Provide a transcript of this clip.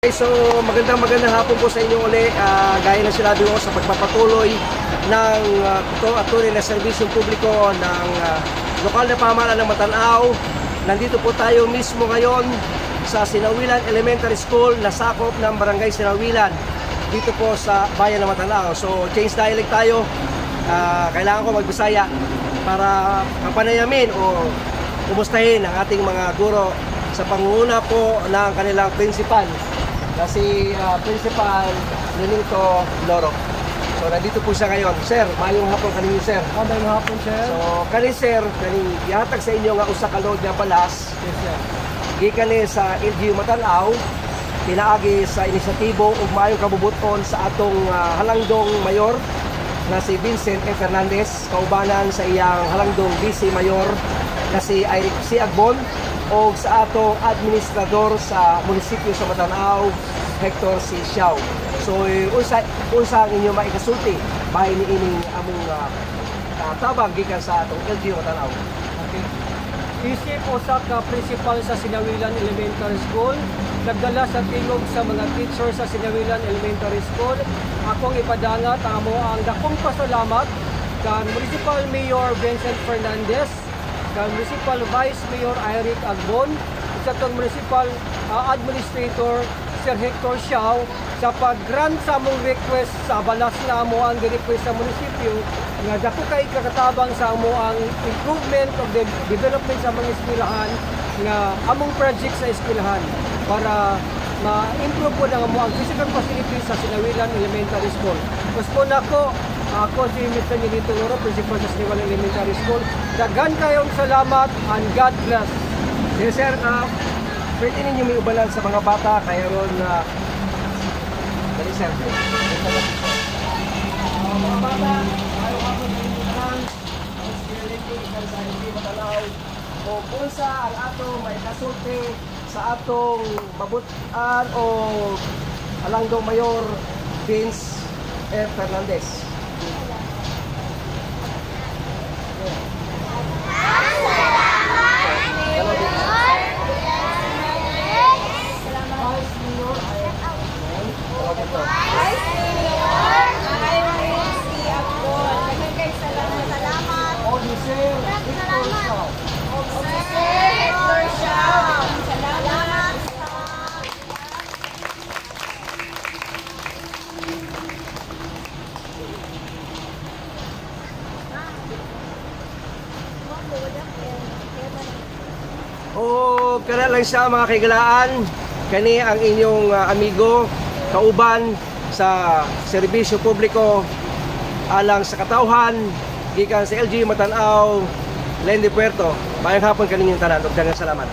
Okay, so magandang hapon po sa inyo uli. Gaya na sinabi ko sa pagpapatuloy ng tunay na serbisyong publiko ng lokal na pamahalaan ng Matanao. Nandito po tayo mismo ngayon sa Sinawilan Elementary School na sakop ng Barangay Sinawilan dito po sa bayan ng Matanao. So change dialect tayo. Kailangan ko magbisaya para kapanayamin o kumustahin ang ating mga guro sa pangunguna po ng kanilang principal na si Principal Lenito Loro. So nandito po siya ngayon. Sir, mayong hapon kaninyo, sir. Mayong hapon, sir. So kani sir, kani gihatag sa inyo nga usa ka load nga palas. Yes, sir. Gikan ni sa LGU Matanao, pinaagi sa inisyatibo ug maayong kabubuton sa atong halangdong mayor na si Vincent E. Fernandez, kaubanan sa iyang halangdong vice mayor na si Eric C. Agbon o sa atong administrador sa munisipyo sa Matanao, Hector C. Xiao. So unsa ang inyo maikasulti bahay ni ining among tabang gikan sa atong LGU Matanao. Okay. Isip usa ka principal sa Sinawilan Elementary School, nagdala sa tingog sa mga teacher sa Sinawilan Elementary School. Akong ipadangat ang ang dakong pasalamat kan Municipal Mayor Vincent Fernandez, kan Municipal Vice Mayor Eric Agbon, sa itong Municipal Administrator Sir Hector Xiao sa pag-grant sa among request sa balas na amo ang request sa munisipyo nga dako kay kakatabang sa amo ang improvement of the development sa mga eskwelahan nga among project sa eskwelahan para ma-improve po ng amo ang physical facilities sa Sinawilan Elementary School. Gusto ako si Mr. Lenito Loro, Principal sa Sinawilan Elementary School. Daghan kayong salamat and God bless. Yes, sir. Pwede ninyo may ubalan sa mga bata kaya ron na dali, sir. Mga bata, ayaw ako na inyong lang ang spirituality ikan sa hindi matalaw o kung sa ang atong may kasulti sa atong mabutan o halangdong mayor Vince E. Fernandez. O kana lang siya mga kaigalaan, kani ang inyong amigo, kauban sa serbisyo publiko alang sa katawhan gikan sa LGU Matanao, Lende Puerto. Mayong hapon kaninyong tanan ug daghang salamat.